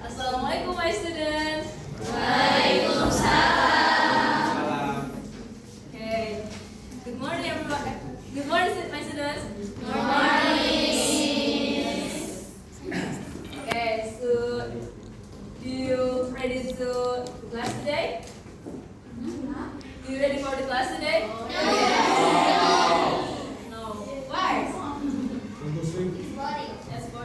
Assalamualaikum my students. Waalaikumsalam. Okay. Good morning everyone. Good morning my students. Good morning. Okay, so do you ready to class today? Do you ready for the class today? No. Why? Yes, for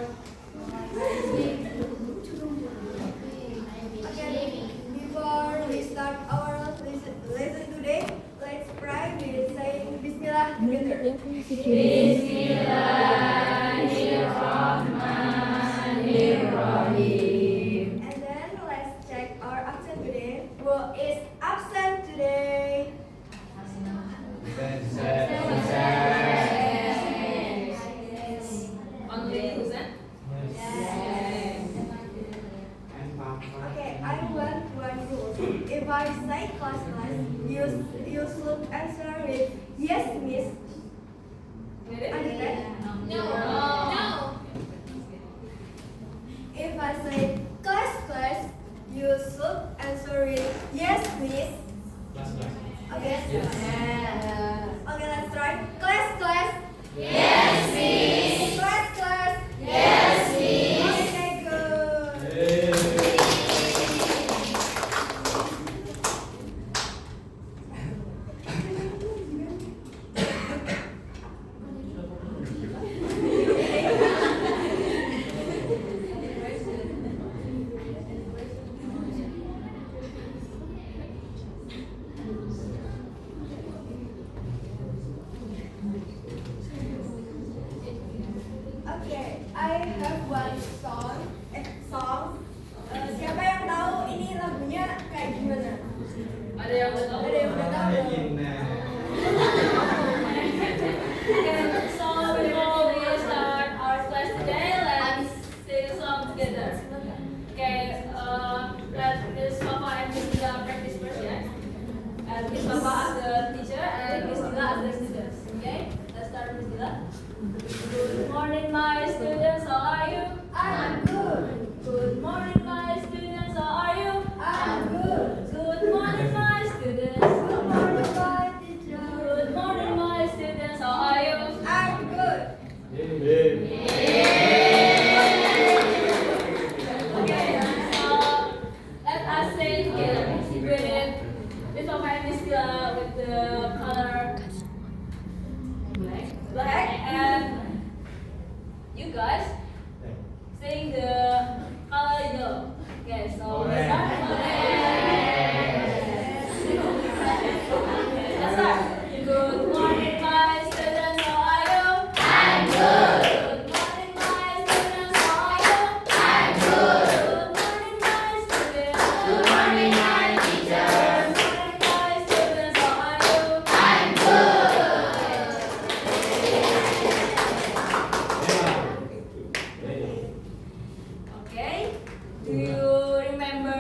Before we start our lesson today, let's pray with saying Bismillah together. Bismillahirrahmanirrahim. And then let's check our absent today. Who is absent today? Only Husain? Okay, I want one rule. If I say class, you should answer with yes, miss. Understand? No. If I say class, you should answer with yes, miss. Okay. Okay, let's try. Class. Yes, miss. Class. Yes, miss. Okay, good. Okay, I have one song. Siapa yang tahu ini lagunya kayak gimana? Ada yang udah tahu? Ada yang udah tahu? Okay, so before we start our class today, let's sing a song together. Okay, let Miss Papa and Miss Dila practice first, yeah? And Miss Papa as the teacher and Miss Dila as the students. Okay, let's start Miss Dila. Good morning, my students. How are you? I'm good. Good morning, my students. How are you? I'm good. Good morning, my students. Good morning, my teacher. Good morning, my students. How are you? I'm good. Okay, so let us say together with Papa and Miss Dila with the color black, and you guys saying the color yellow. Okay, so let's start. Let's start. Good morning, my students. How are you? I'm good. Good morning, my students. How are you? I'm good. Good morning, my students. Good morning, my teacher. Good morning, my students. How are you? I'm good. Okay. Do you remember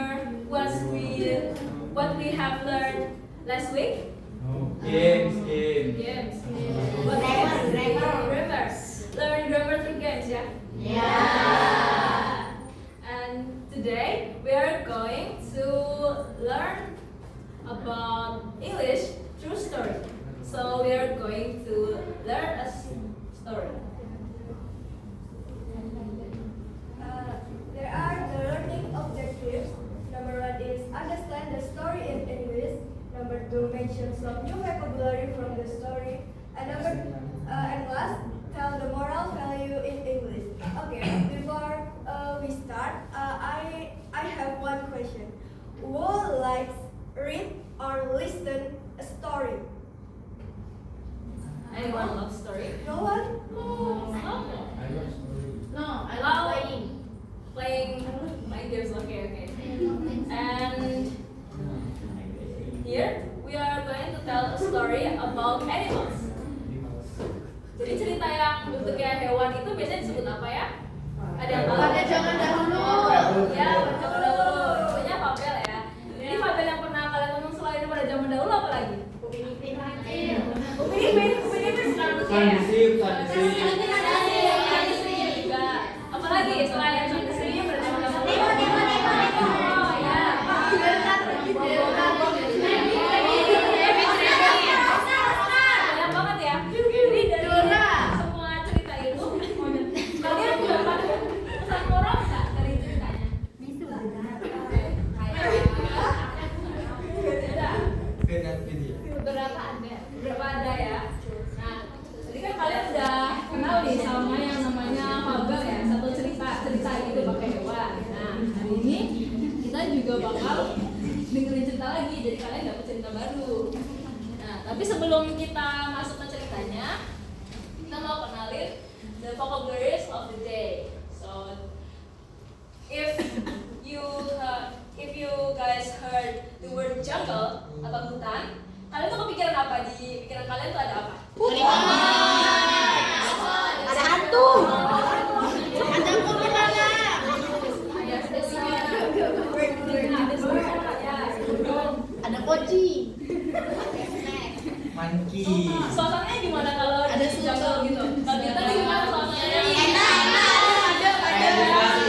what we have learned last week? Games. Games. What games? Grammar. Learn grammar through games, yeah? Yeah. And today we are going to learn about English through story. So we are going to learn a story. There are the learning objectives. Number 1 is understand the story in English. Number 2, mention some new vocabulary from the story. And last, tell the moral value in English. Okay, before we start, I have one question. Who likes read or listen a story? Anyone love story? No one? No, I love playing my games. Okay. And here we are going to tell a story about animals. Jadi cerita yang bentuknya hewan itu biasanya disebut apa ya? Ada yang tahu? Pada zaman dahulu. Ya, pada zaman dahulu. Biasanya fabel ya. Jadi fabel yang pernah kalian ngomong selain pada zaman dahulu apa lagi? Upin Ipin sekarang usia ya? mau dengerin cerita lagi, jadi kalian dapat cerita baru. Nah, tapi sebelum kita masuk ke ceritanya, kita mau kenalin the vocabularies of the day. So, if you guys heard the word jungle atau hutan, kalian tuh kepikiran apa? Di pikiran kalian tuh ada apa? Ada hantu. Ada kuntilanak. Ada poci. Monkey. Suasananya gimana kalau Ada di jungle gitu? Kalau kita tuh gimana suasananya?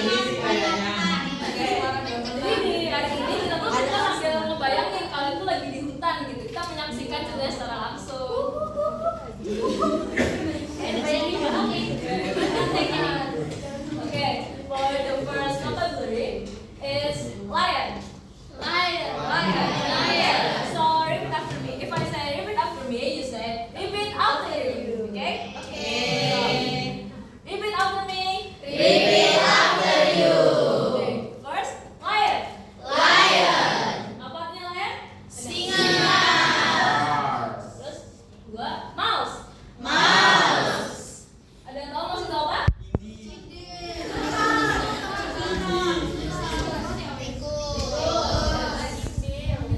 Ini sih kayaknya. Jadi hari ini kita tuh sambil ngebayangin kalian tuh lagi di hutan gitu. Kita menyaksikan ceritanya secara langsung. Okay, for the first vocabulary is lion. Lion. So repeat after me. If I say repeat after me, you say repeat after you. Okay? Okay. Repeat after me. Repeat after you. Okay. First, lion. Apa artinya lion? Singa. Terus dua, mouse. Ada yang tahu mouse itu apa?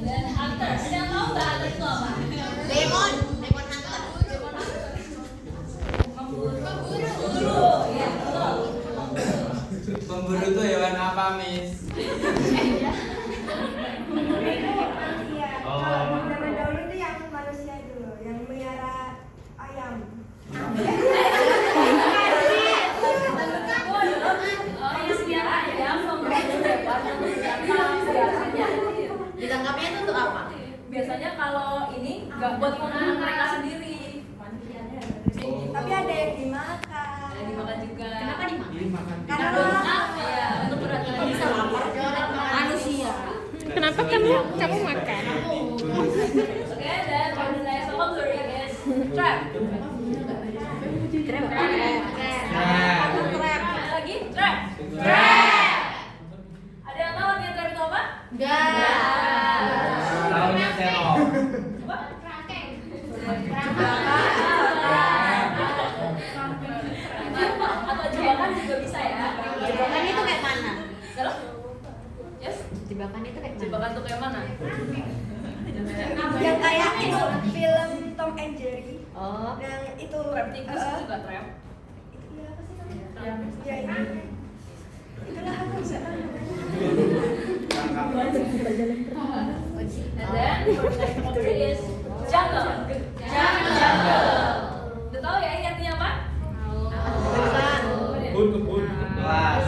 Dan hunter. Ada yang tahu nggak hunter itu apa? Lemon hunter. Pemburu. Ya, betul. Pemburu tuh hewan apa, Miss? Pemburu itu manusia. Oh. Kalau zaman dahulu itu yang manusia itu loh, yang melihara ayam. Ditangkapnya itu untuk apa? Biasanya kalau ini nggak buat makanan mereka sendiri. Tapi ada yang dimakan. Ada dimakan juga. Kenapa dimakan? Ini makan Karena Ya, untuk berat badan. Bisa lapar manusia. Kenapa kamu makan? Oke, dan for the next vocabulary is trap. Lagi trap. Ada yang tahu artinya trap itu apa? Tahunya terong. Coba. Atau jebakan juga bisa ya. Jebakan itu kayak mana? Dalam? Yes. Jebakan itu kayak mana? Jebakan tuh kayak mana? yang kayak itu film Tom and Jerry. Oh. Yang itu Trap tikus itu juga trap. Iya apa sih namanya? Ya ini. Itulah aku nggak tahu. And then for the next vocabulary is jungle. Udah tahu ya ini artinya apa? Kebun. Kelas.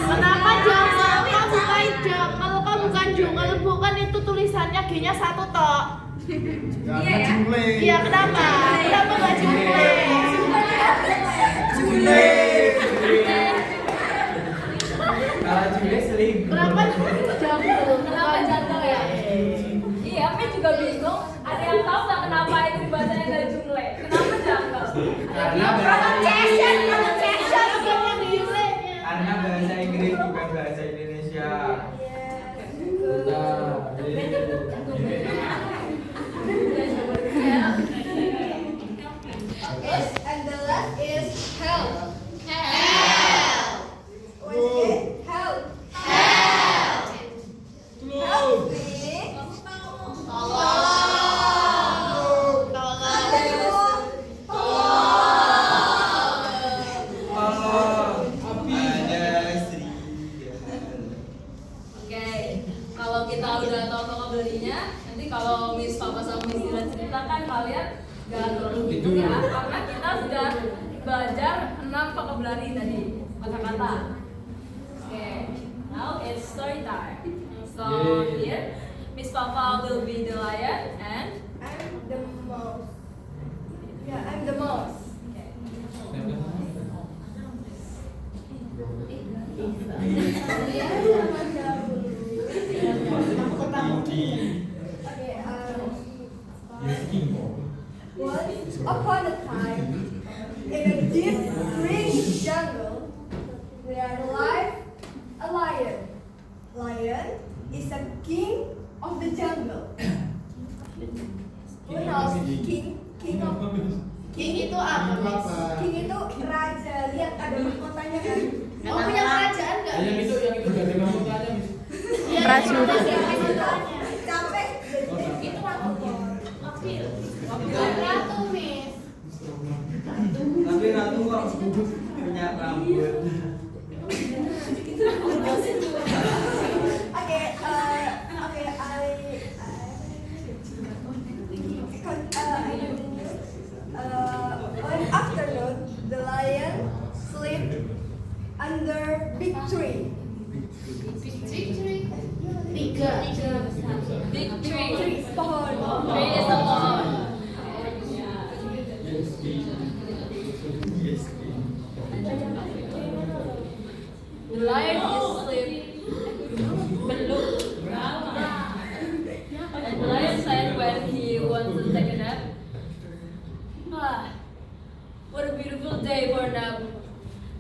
Kenapa jungle? Kau bukan jungle, kau bukan jungle, bukan itu tulisannya G-nya satu tok. Iya ya. Iya, kenapa? Kenapa nggak jungle? Kalau Jule selingkuh. Kenapa jungle? Kenapa jungle ya? Iya, aku juga bingung. Ada yang tahu nggak kenapa itu dibacanya dari jungle? Kenapa jungle? Karena bahasa Inggris. Karena bahasa Inggris bukan bahasa Indonesia. And the last is help. What is it? Help. Help me. Ada Sri. Oke, kalau kita udah tahu vocabulary-nya, nanti kalau Miss Papa sama Miss Dila ceritakan kalian gak terlalu bingung ya, karena kita sudah belajar 6 vocabulary tadi, kata-kata. Oke, now it's story time. So here, Miss Papa will be the lion and I'm the mouse. Yeah, I'm the mouse. Okay, once upon a time, in a deep green jungle, there lived a lion. Lion lion is a king of the jungle. Who knows king? King of King itu apa, Miss? King itu raja. Lihat ada mahkotanya kan? Oh, punya kerajaan nggak, Yang Miss? itu dari mahkotanya, Miss. Iya, Prajurit. Capek. Itu ratu. Wakil. Ratu, Miss. Tapi ratu kok punya rambut. One afternoon, the lion slept under big tree. Tiga. Big tree. Pohon. Tree is a pohon. The lion is asleep. Belum. And the lion said when he wants to take a nap, "Ah, what a beautiful day for a nap.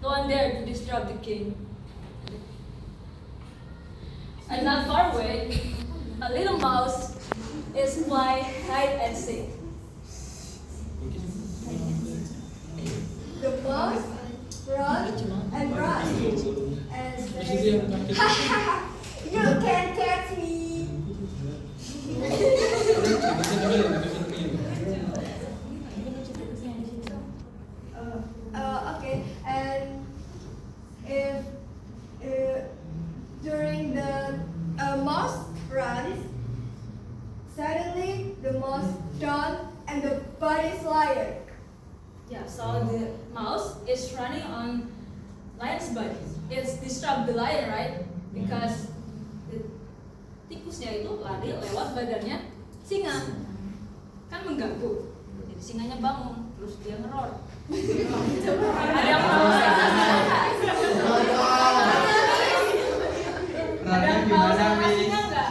No one dared to disturb the king." And not far away, a little mouse is playing hide and seek. The mouse run and run and said, "You can't catch me." Okay, and if during the mouse runs, suddenly the mouse turned and the body's lion. Yeah, so the mouse is running on lion's body. It's disturb the lion, right? Because the tikusnya itu lari lewat badannya singa, kan mengganggu. Jadi singanya bangun, terus dia ngeror. Ada yang tahu Perannya gimana, Miss? singa nggak?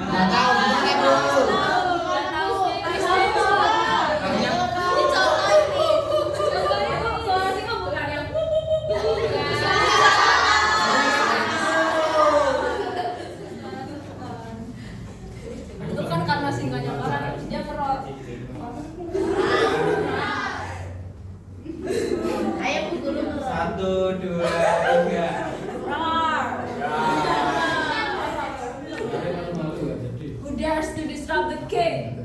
Nggak tahu, gimana, Bu? Itu kan karena singanya marah, terus dia ngeror. Ayo Bu Guru. 1, 2, 3. Who dares to disrupt the king?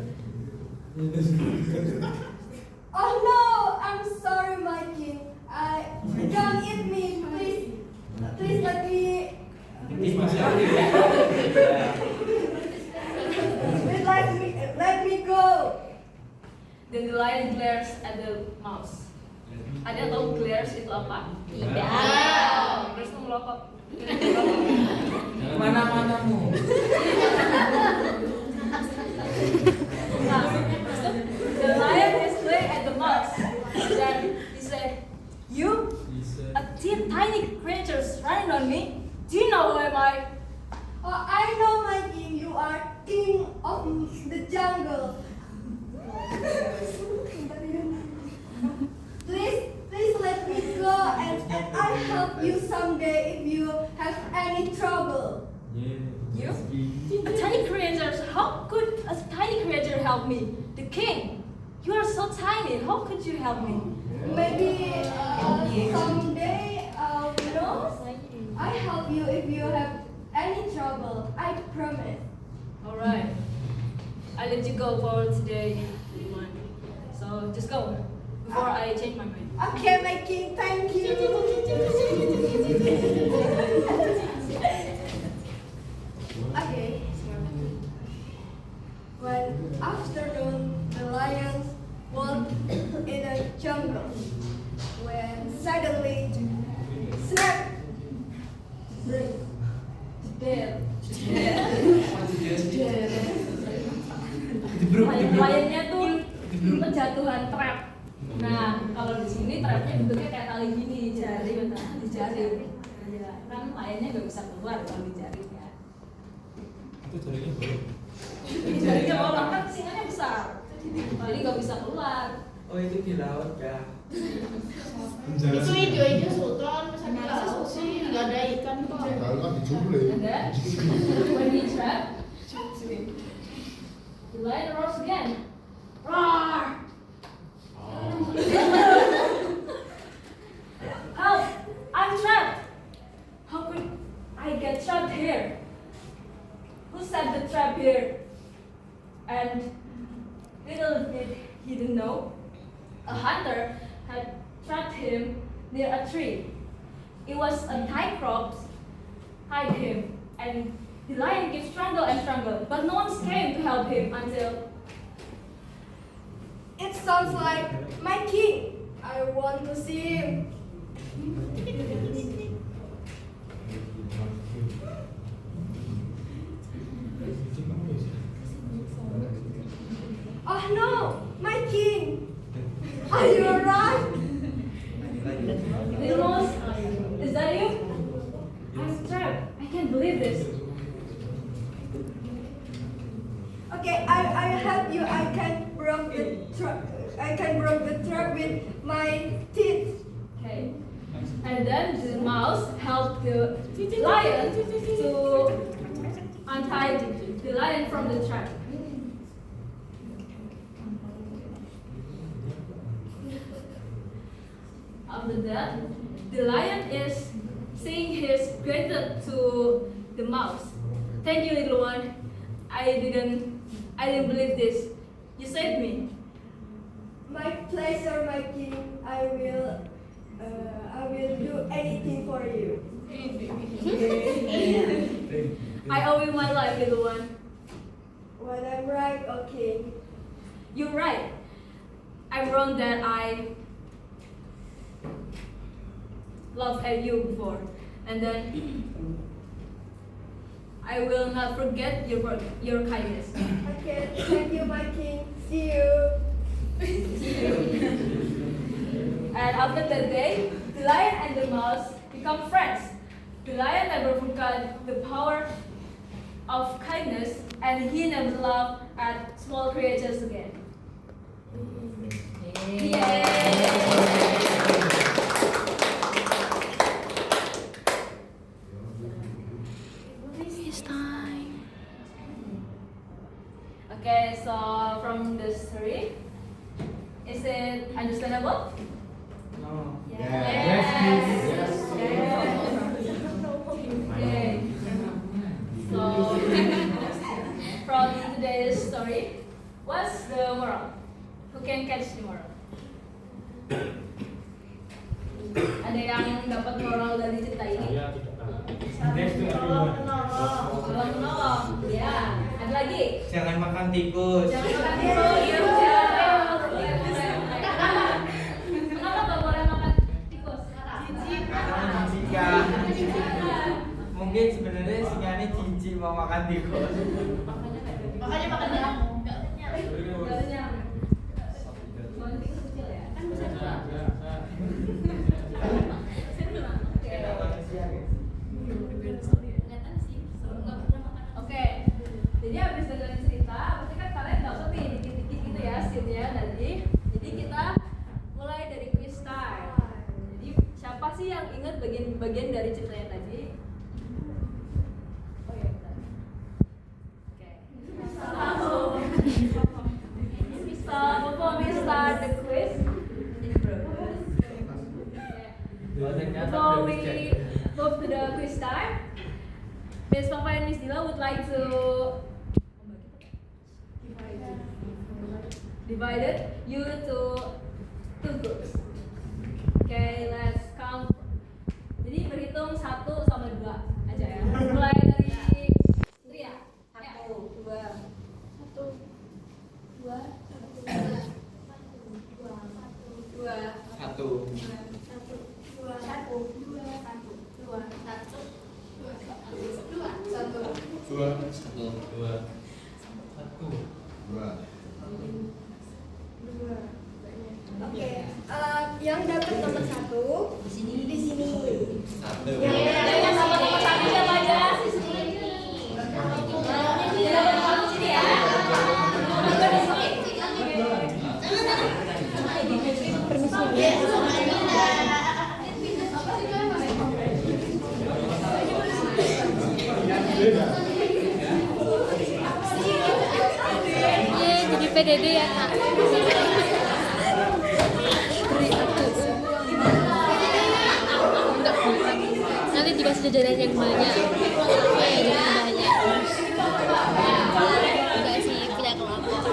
Oh no, I'm sorry, my king. Don't eat me, please let me. Let me go. Then the lion glares at the mouse. Ada yang tahu glares itu apa? Tidak. Glares itu melotot. Mana-manamu? Nah, the lion is glaring at the mouse. Then he said, "You, a tiny creatures running on me. Do you know who am I?" Oh, I know, my king. You are king of the jungle. Please let me go, and I'll help you someday if you have any trouble. You, a tiny creature. How could a tiny creature help me? The king. You are so tiny. How could you help me? Maybe someday, who knows? I help you if you have any trouble. I promise. All right. I let you go for today. So just go before I change my mind. Okay, my king. Thank you. Okay. One afternoon, the lions walked in a jungle when suddenly, snap! There. Jebruk. Lion-nya tuh penjatuhan trap. Nah, kalau di sini trapnya bentuknya kayak tali gini, jari, di jari. Ya, kan lionnya nggak bisa keluar kalau di jari ya. Itu jarinya bolong. Jarinya bolong kan singanya besar, jadi nggak bisa keluar. Oh, itu di laut ya. Itu ide-ide sultan, misalnya nggak sih, nggak ada ikan kok. Lalu kan di And then, when he trapped, the lion roars again. Roar! Help! I'm trapped! How could I get trapped here? Who set the trap here? And little did he didn't know, a hunter had trapped him near a tree. It was a tight rope tied him, and the lion kept strangle and strangle, but no one came to help him until It sounds like my king. I want to see him. Oh no, my king. Are you alright? Little Mouse, is that you? I'm trapped. I can't believe this. Okay, I help you. I can break the trap with my teeth. Okay. And then the mouse helped the lion to untie the lion from the trap. After that, the lion is saying his gratitude to the mouse. Thank you, little one. I didn't believe this. You saved me. My pleasure, my king. I will do anything for you. I owe you my life, little one. When I'm right, okay. You're right. I'm wrong that I loved at you before, and then I will not forget your kindness. Okay, thank you, my king. See you. And after that day, the lion and the mouse become friends. The lion never forgot the power of kindness, and he never laughed at small creatures again. Yay! Okay, so from the story, is it understandable? No. Yes. Okay. So from today's story, what's the moral? Who can catch the moral? Ada yang dapat moral dari cerita ini? Saya tidak tahu. Next to everyone. Tolong menolong. Ya. Ada lagi? Jangan makan tikus. Jangan makan tikus. Ya. Kenapa nggak boleh makan tikus? Karena jijik. Mungkin sebenarnya si Nyani jijik mau makan tikus. Makanya makan jamu. Nggak kenyang. Makan tikus kecil ya? Kan bisa dua. Oke, jadi habis dengerin cerita, pasti kan kalian dapat nih dikit-dikit gitu ya scene-nya tadi. Jadi kita mulai dari quiz time. Jadi siapa sih yang ingat bagian dari ceritanya tadi? Oh ya, bentar. Oke. So, before we start the quiz, before we move to the quiz time, Miss Papa and Miss Dila would like to divided you to two groups. Okay, let's count. Jadi berhitung 1 sampai 2 aja ya. Mulai dari Tria. 1, 2, 1, 2, 2, 1. Oke, yang dapat nomor 1 di sini. yang sama nomor 1 siapa aja? Yang dapat nomor 1 sini ya. Juga di sini. Dede ya kak. Nanti dikasih jajanan yang banyak. Jajanan banyak. Enggak sih, pindah kelompok.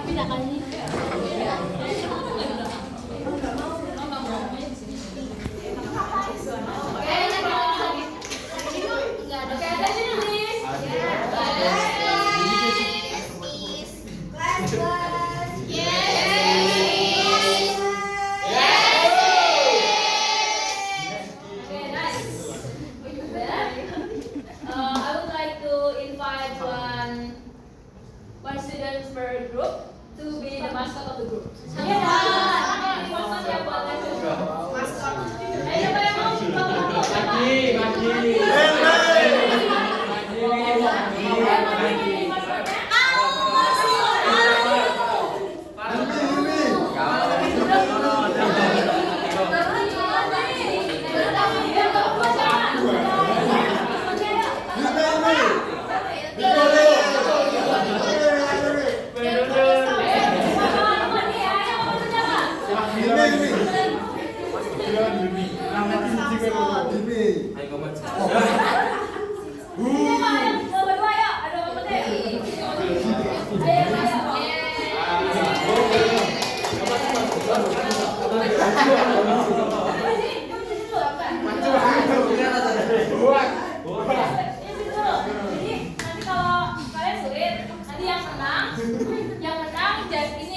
Pindah kali. One student per group to be the mascot of the group. Siapa mascot yang buat mascot? Siapa yang mau?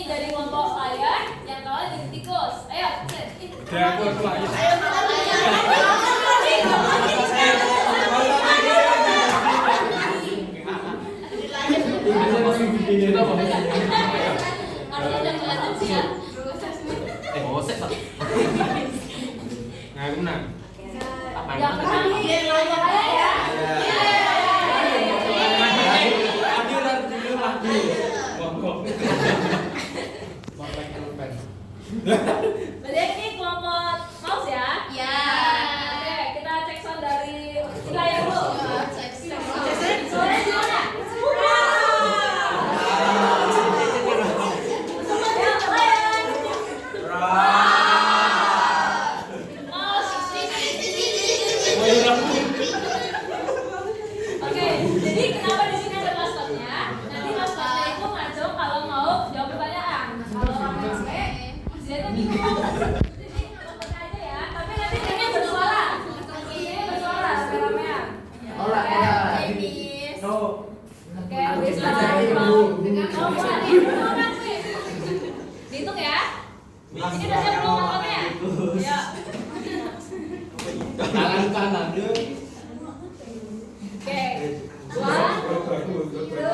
Dari kelompok kalian, yang kalah jadi tikus. Ayo, balik ini kelompok mouse ya? Iya. Oke, kita cek sound dari layar dulu. Suaranya gimana? Oke, jadi kenapa di sini ada maskotnya? Nanti maskotnya itu ngaco kalau mau jawab pertanyaan. Kalau rame-rame, dia tuh bingung. Jadi maskotnya aja ya, tapi nanti dia bersuara. Dia bersuara rame-ramean. Oke, bisa. Dihitung ya. Ini udah siap belum maskotnya? Ya. Tangan kanan dia. Oke, 1, 2, 3.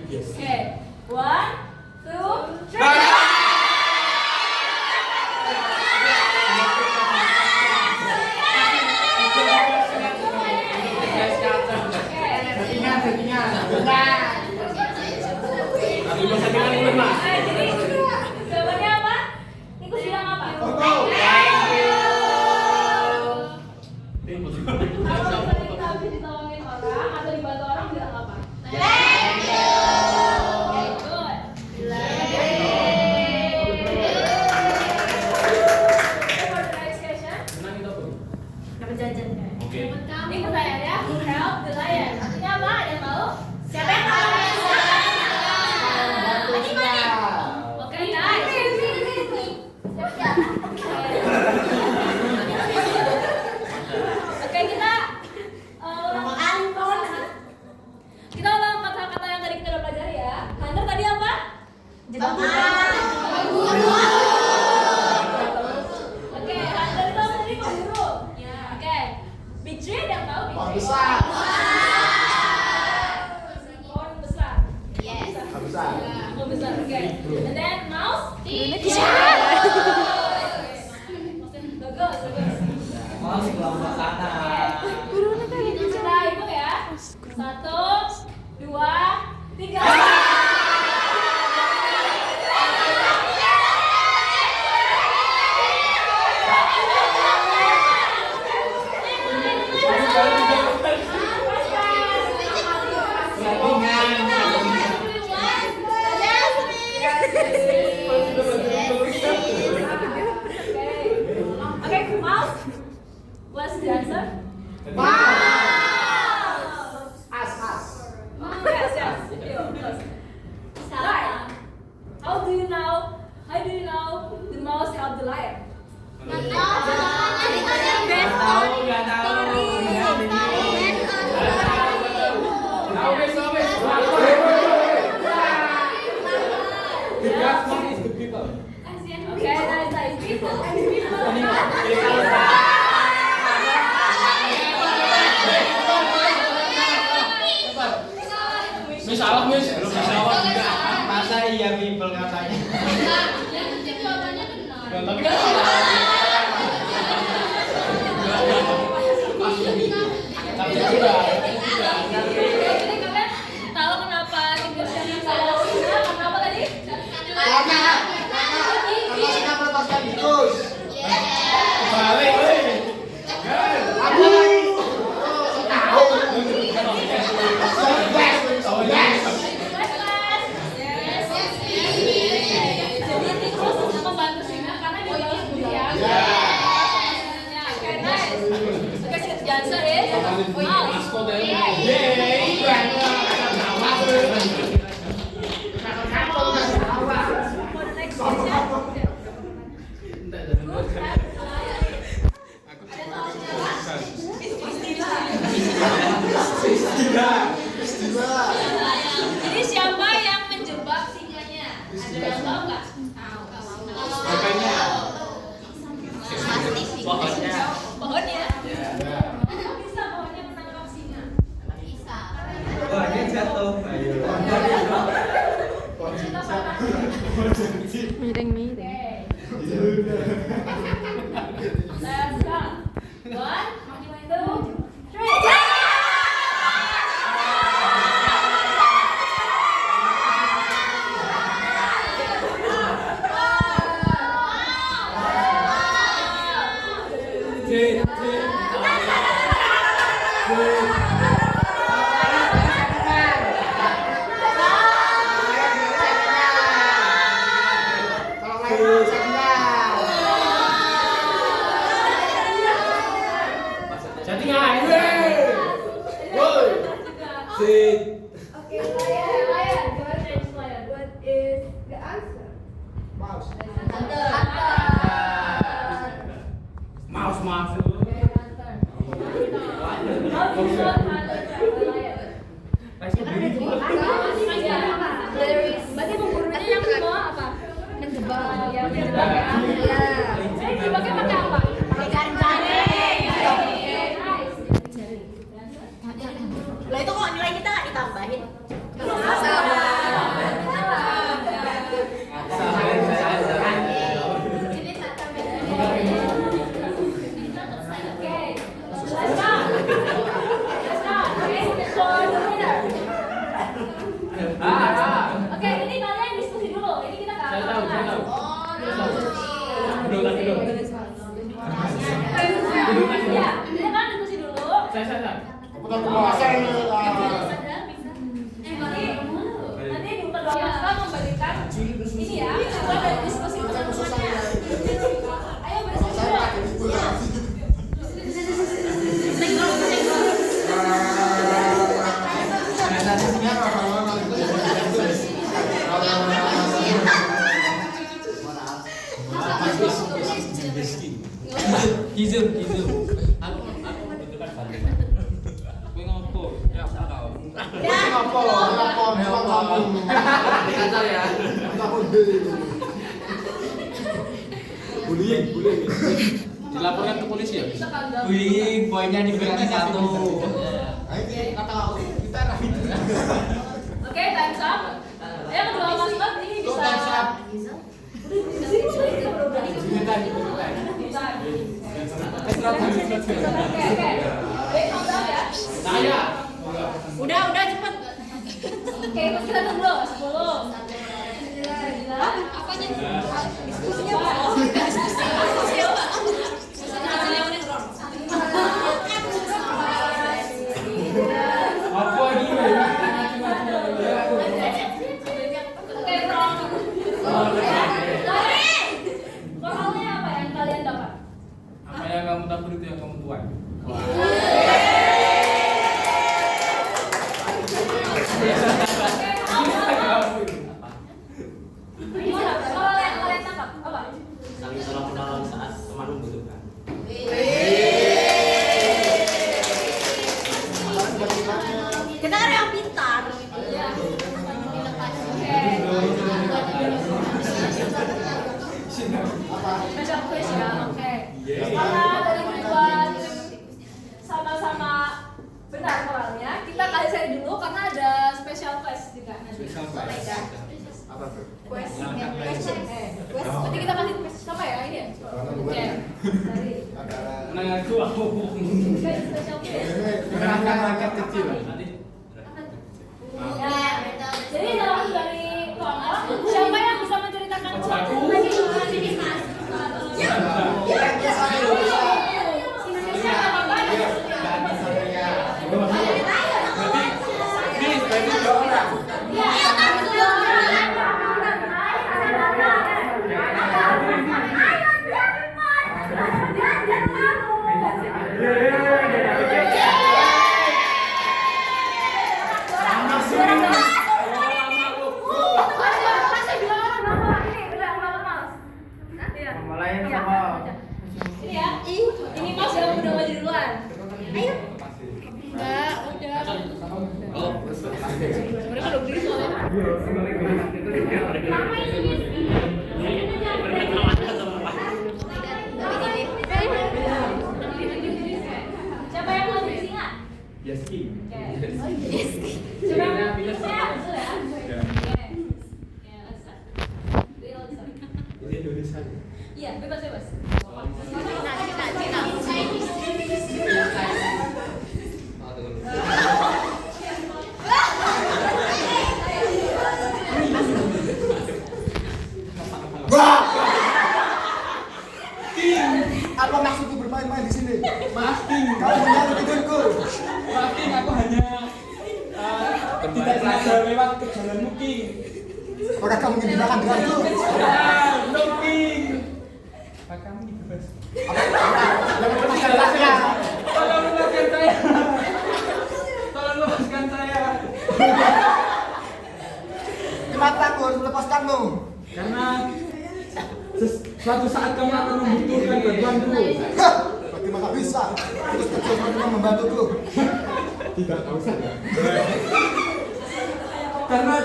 Okay, 1, 2, 3. Jadi jawabannya apa? Nikus bilang apa? Kalau misalnya kita habis ditolongin orang atau dibantu orang bilang apa? Thank you. Okay, good. For the next question. Dapat jajan. Oke. Ini pertanyaan ya. Who helped the lion? Artinya apa? Ada yang tahu? Siapa yang tahu? Oke, nice. Oke, kita kita ulang kata-kata yang tadi kita udah pelajari ya. Hunter tadi apa? Oke, Hunter itu apa tadi? Pemburu. Oke, Bitri ada yang tahu? Pohon besar. Pohon besar. Pohon besar. Oke. And then mouse? Bagus, bagus. Mas kelompok sana. Kita hitung ya. 1, 2, 3. Okay, mouse. What's the answer? Yes, yes. Right. How do you know the mouse helped the lion? Nggak tahu. Okay, nice. People. Miss salah, Miss. Belum dijawab juga. Masa iya people katanya? Ya, tapi kan salah. Tapi juga. Jadi kalian tahu kenapa Indonesia salah? Kenapa tadi? Balik, weh. Jadi tikus membantu singa karena dia balas budi ya. Oke, nice. Oke, the answer is mouse. For the next question. Jadi siapa yang menjebak singanya? Ada yang tahu nggak? Makanya. Pokoknya. Pohonnya. Bisa pohonnya menangkap singa. Wah, dia jatuh. Ayo. Miring-miring. Let's go. 1, 2, 3. Jadi nggak, weh. Woi. Okay, lion. What is the answer? Mouse. How do you know Hunter travel lion? Berarti pemburunya yang bawa apa? Menjebak. Ya, menjebak ya. Jebaknya pakai apa? Pakai jaring. Nice. Lah itu kok nilai kita nggak ditambahin? Sama. kedua mahasiswa memberikan ini ya, hasil dari diskusi teman-temannya. Ayo berdiskusi. Hizum. Aku itu kan balik. Kowe ngopo? Ya aku tahu. Dikacar ya. Bullying. Dilaporkan ke polisi ya? Bullying, poinnya diberikan 1. Oke, time's up. Ayo kedua mahasiswa ini bisa. Oke. Baik, countdown ya. Saya. Udah cepet. Oke, terus kita tunggu 10. Apanya? Diskusinya Apa ini? Oke, moralnya apa yang kalian dapat? Apa yang kamu takut itu yang kamu tuai. Moral yang kalian dapat apa? Saling tolong menolong saat teman membutuhkan. Kita kan yang pintar. Iya. Baca quiz ya, oke. Karena dari kedua sama-sama benar moralnya, kita kali seri dulu karena ada special quest juga nanti. Apa tuh? Quest. Nanti kita kasih quest sama ya ini ya. Oke. Dari Menang aku. guys special quest. Menangkan rakyat kecil. Ya. Jadi dalam dari kelompok, siapa yang bisa menceritakan suatu Mulai sama. ini ya. Ini Mas yang udah maju duluan. Ayo. Enggak, udah. Oh, Mereka udah berdiri soalnya. Lama ini. Siapa yang mau jadi singa? Yeski. Oke. Siapa yang mau pilih saya? Betul ya? Oke. Ya, let's start. Real start. Ini Indonesia. Iya, bebas. Apa maksudku bermain-main di sini? Maaf, King. Kamu mengganggu tidurku. Maaf, King. Aku hanya tidak sengaja lewat ke jalanmu, King. Apakah kamu ingin dimakan denganku? No, King. Pak kamu dibebas. Jangan lepaskan anaknya. Tolong lepaskan saya. Tolong lepaskan saya. Kenapa aku harus melepaskanmu? Karena suatu saat kamu akan membutuhkan bantuanku. Hah, bagaimana bisa? Terus kecil kamu membantuku. Tidak tahu saja. Karena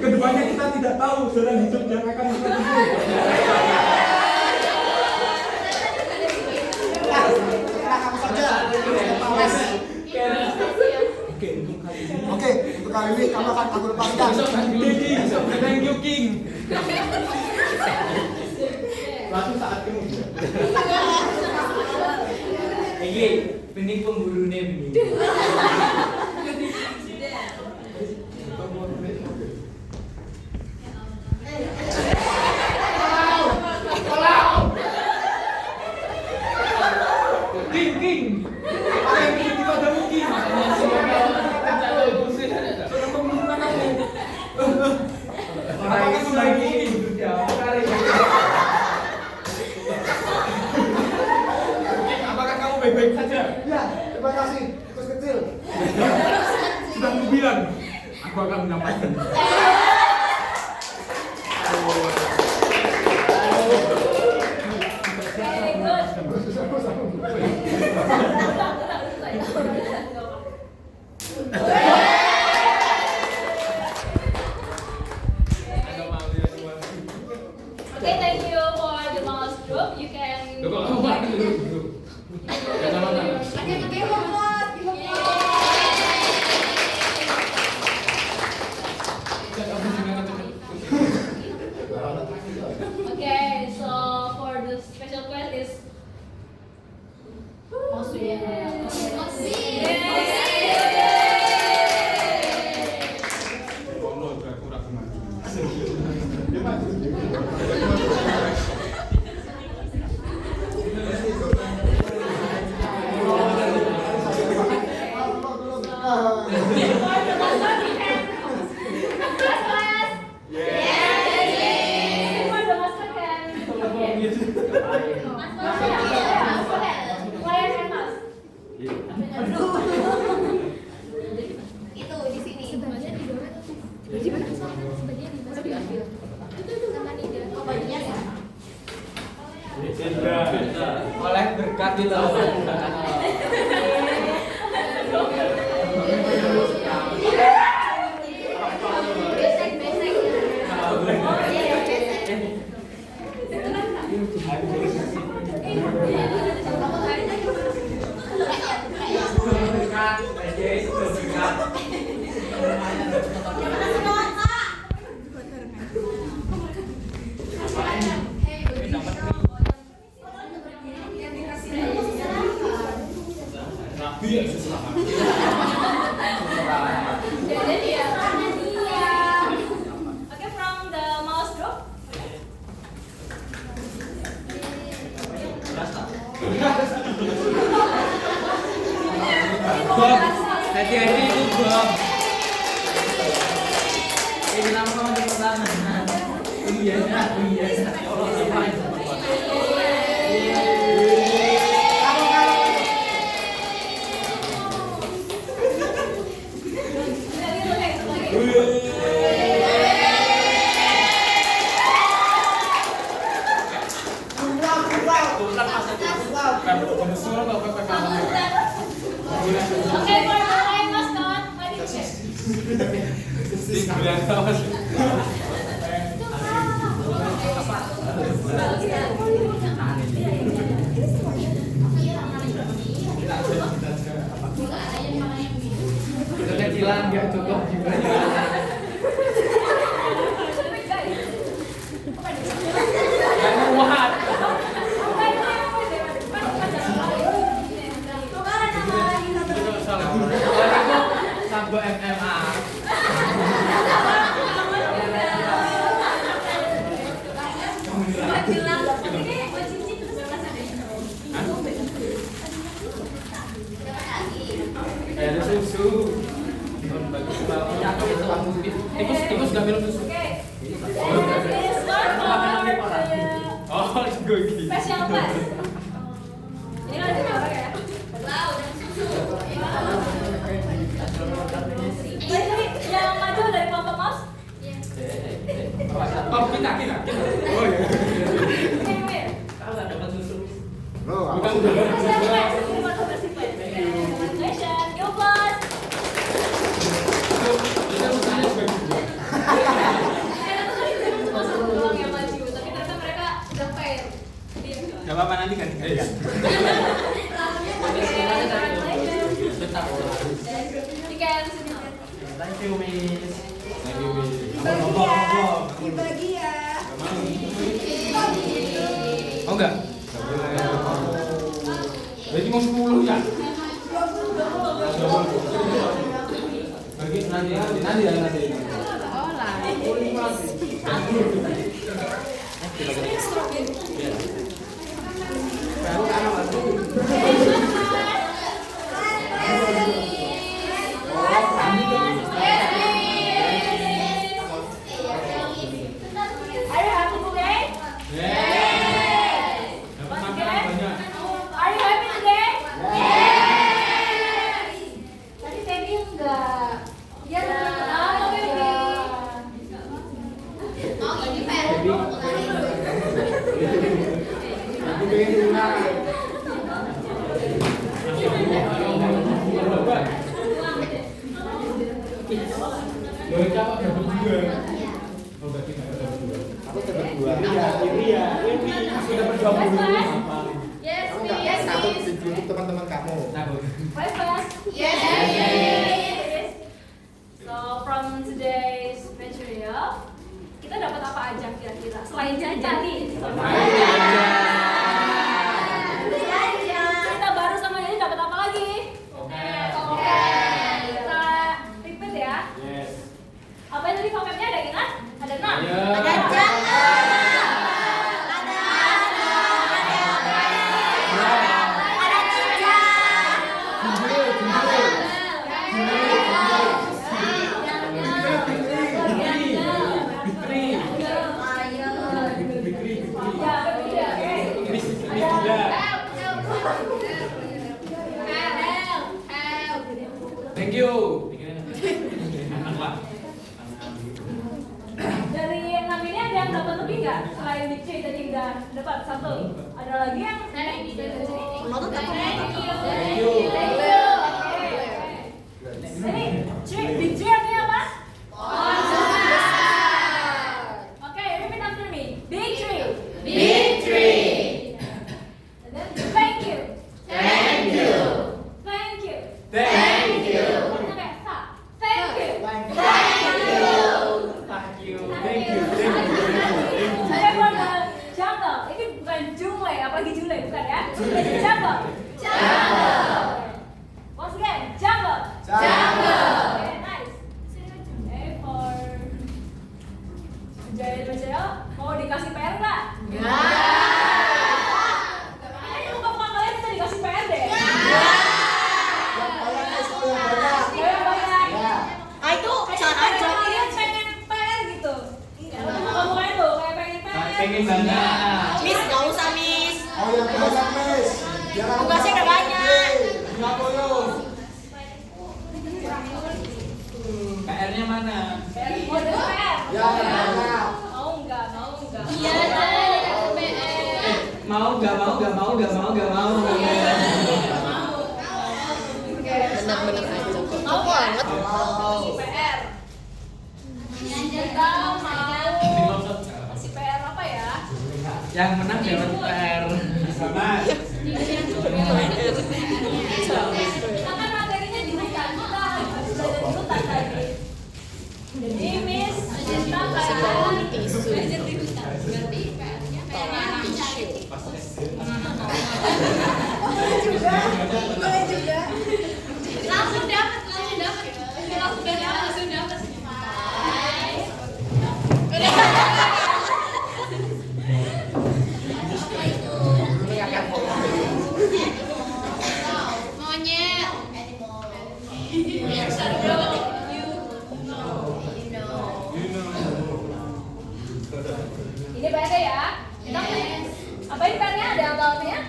kedepannya kita tidak tahu jalan hidup yang akan kita tempuh. Nah, kamu saja. Males. Oke, untuk kali ini. Oke, untuk kali ini kamu akan aku lepaskan. Thank you, King. Suatu saat kemudian. Iki bening pemburunya bening. King. Apa yang bikin kita ada King? Sudah membunuh anakmu. nomaden. Very good. Okay, thank you for the mouse group. You can. Loh, kok kamu malah dulu? Ya sama-sama. Okay, so for the special quest is. Ono aku ragu mati. Itu di sini. Oleh berkat itu. Nabi ya susah. Jadi ya. Okay, from the mouse group. Bob, hati-hati itu Bob. Ini nama di pertama. Iya. Okay, for the line mascot, what is it? Kecilan nggak cukup juga. Nggak muat. Sambo MMA. Ada susu. Bagus banget. Cakep itu kamu. Tikus nggak minum susu. Oh, gue gini. Special class. Ini kan apa ya? Yang maju dari kelompok mouse. Oh, kita. Oh iya. Tahu nggak dapat susu? Bukan udah. Special class. Ini congratulations, you plus. Kita usahanya sebagai Cuma satu doang yang maju, tapi ternyata mereka udah fail. Gak apa-apa nanti kan. Thank you, Miss. Dibagi ya. Oh enggak? Berarti mau 10 ya? Bagi nanti. Oh lah. Are you happy today? Dapat makanan banyak. Are you happy today? Tadi Feby enggak. Dia Aku dapat 2. Aku dapat 20. Yes, Kamu nggak yes, takut yes. untuk teman-teman kamu? Takut. Five class. Yes. So from today's material, kita dapat apa aja kira-kira? Selain jajan nih. Cerita baru sama ini dapat apa lagi? Oke. Kita repeat ya. Yes. Apa yang tadi vocabnya ada ingat? Ada 6. Ayo. Ada jangan. Ada tidak. Thank you. Dari 6 ini ada yang dapat lebih nggak? Selain Big C tadi udah dapat 1. Ada lagi yang? Menurut aku Thank you. Thank you. Oke. Ini C, Big C artinya apa? Oke, repeat after me. Big tree. And then thank you. Thank you. Thank you. Thank you. Oke, stop. Thank you. Saya for the jungle. Ini bukan jungle, apalagi jungle bukan ya? Jungle. Once again, jungle. Okay, nice. Okay, for Jaya mau dikasih PR nggak? Kayaknya muka-muka kalian bisa dikasih PR deh. Yang banyak. Ah itu cara Kayak aja. kalian pengen PR gitu. Muka-mukanya tuh kayak pengen PR. Pengen banget. Miss, nggak usah Miss. Oh yang banyak, Miss. Biar aku Tugasnya udah banyak. 50. PR-nya mana? Mau ada PR? Ya, banyak. Mau nggak? Iya, Mau gak mau. Bener-bener aja. Mau banget. PR. Kita mau kasih PR apa ya? Yang menang dapat PR. Sama. Kita kan materinya di hutan, kita harus belajar di hutan tadi. Jadi Miss, kita akan belajar di hutan. Berarti PR-nya langsung dapat. Monyet. Ini PR-nya ya. Kita apa ini PR-nya? Ada apa artinya?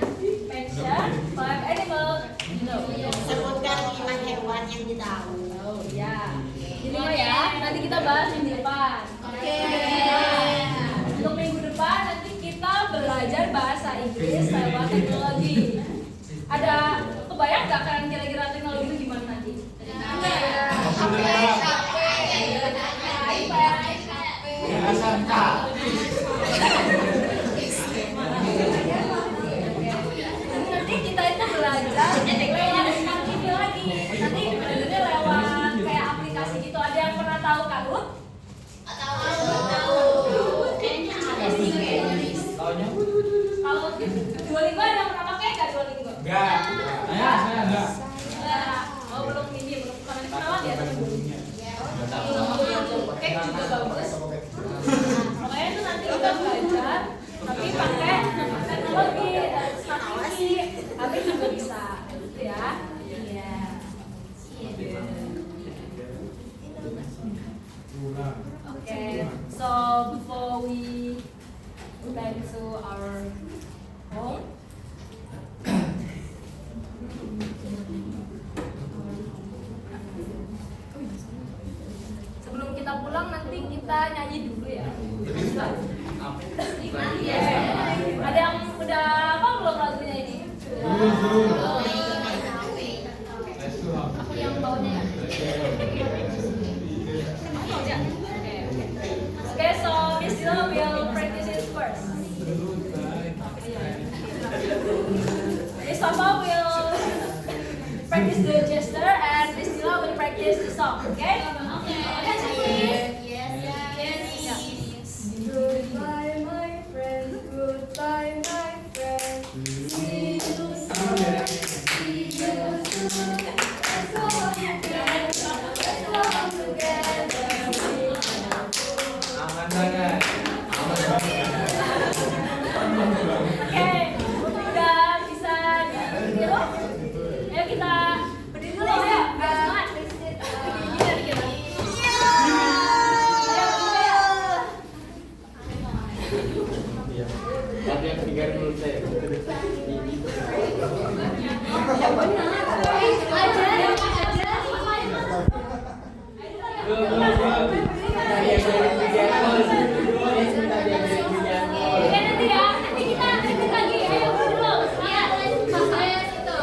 Mention 5 animal. Sebutkan 5 hewan yang ditahu. Oh iya. Ini 5 ya. Nanti kita bahas minggu depan. Oke. Untuk minggu depan nanti kita belajar bahasa Inggris lewat teknologi. Ada kebayang nggak kalian kira-kira teknologi itu gimana nanti? Nanti kita itu belajar lewat smart TV lagi. Nanti belajarnya lewat kayak aplikasi gitu. Ada yang pernah tahu Kahoot? Kalau Duolingo ada yang pernah pakai nggak Duolingo? Enggak. Saya enggak. Oh belum ini belum pernah kenalan ya teman-teman. Oke juga bagus. Makanya itu nanti kita belajar tapi pakai teknologi smart TV, HP juga bisa, gitu ya. Iya. Okay, so before we back to our home, sebelum kita pulang nanti kita nyanyi dulu ya. Ada yang udah apa belum lagunya ini? Aku yang bawanya ya. Oke. Priscilla will practice it first. Christopher will practice the gesture and Priscilla will practice the song. Okay? Okay. Yes. Goodbye, my friend. Goodbye, my friend. See you soon. See you soon. Let's go home together. Let's go home together. Aman banget. Aman banget. Oke, udah bisa ditiru? Ayo kita berdiri dulu ya. Semangat. Berdiri dari kita. Tapi yang tiga menurut saya. Oke, nanti ya. Nanti kita ikut lagi. Ayo dulu. Iya. Saya itu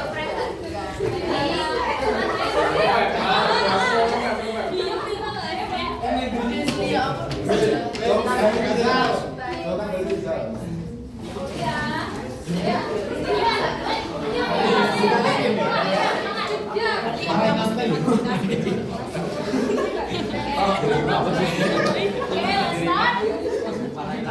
Okay, let's start. Okay.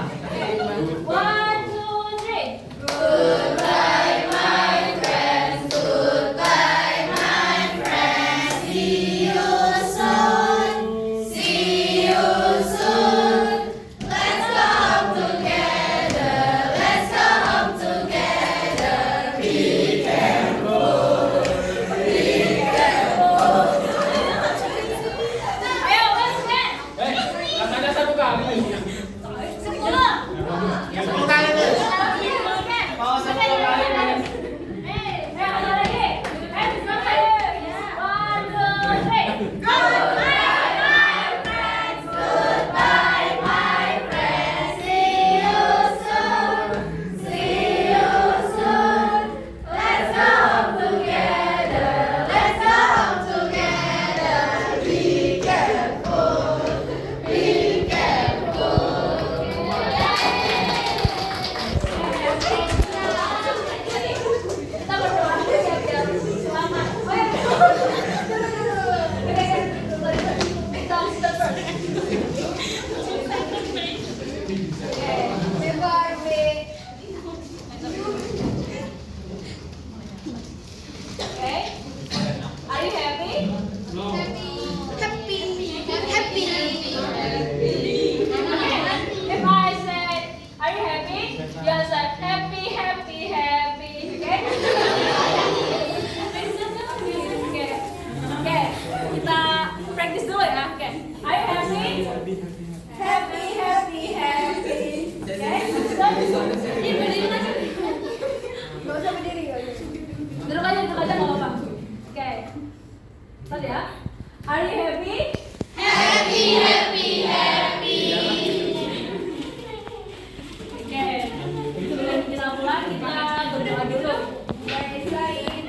1, 2, 3. Goodbye, my friends. Goodbye, my friends. See you soon. See you soon. Let's go home together. Let's go home together. Be careful. Be careful. Ayo, let's dance. Rasanya satu kali. 10 kali terus. Mau 10 kali. Ada lagi. Sampai. 1, 2, 3. Goodbye, my friends. Goodbye, my friends. See you soon. See you soon. Let's go home together. Let's go home together. Be careful. Be careful. Kita berdoa biar selamat. Bye-bye, Vic. Okay. Are you happy? Happy. If I say, are you happy? You answer happy, happy, happy. Okay? Okay. Kita practice dulu ya. Okay. Are you happy? Happy, happy, happy. Okay? Ini berdiri aja. Gak usah berdiri, gak usah. Duduk aja nggak apa-apa. Oke. Tadi ya. Are you happy? Happy, happy, happy. Oke. Sebelum kita pulang kita berdoa dulu. Guys, lain.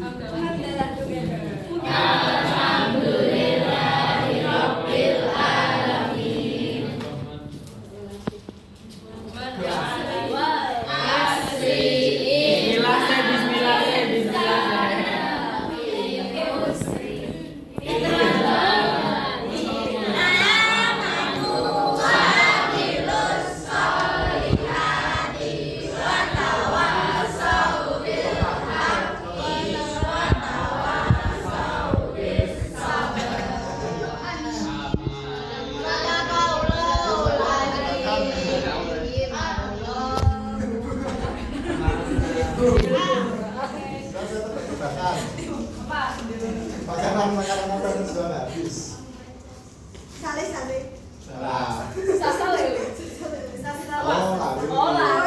Alhamdulillah together. Makanan apa yang sudah habis? Sale. Nah, Sasale. oh, lalu. Oh lah.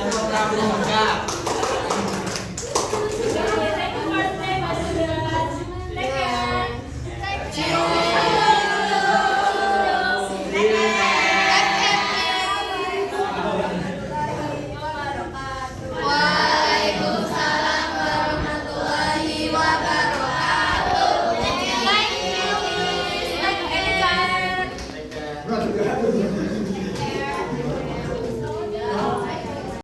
Tempat rambut enggak.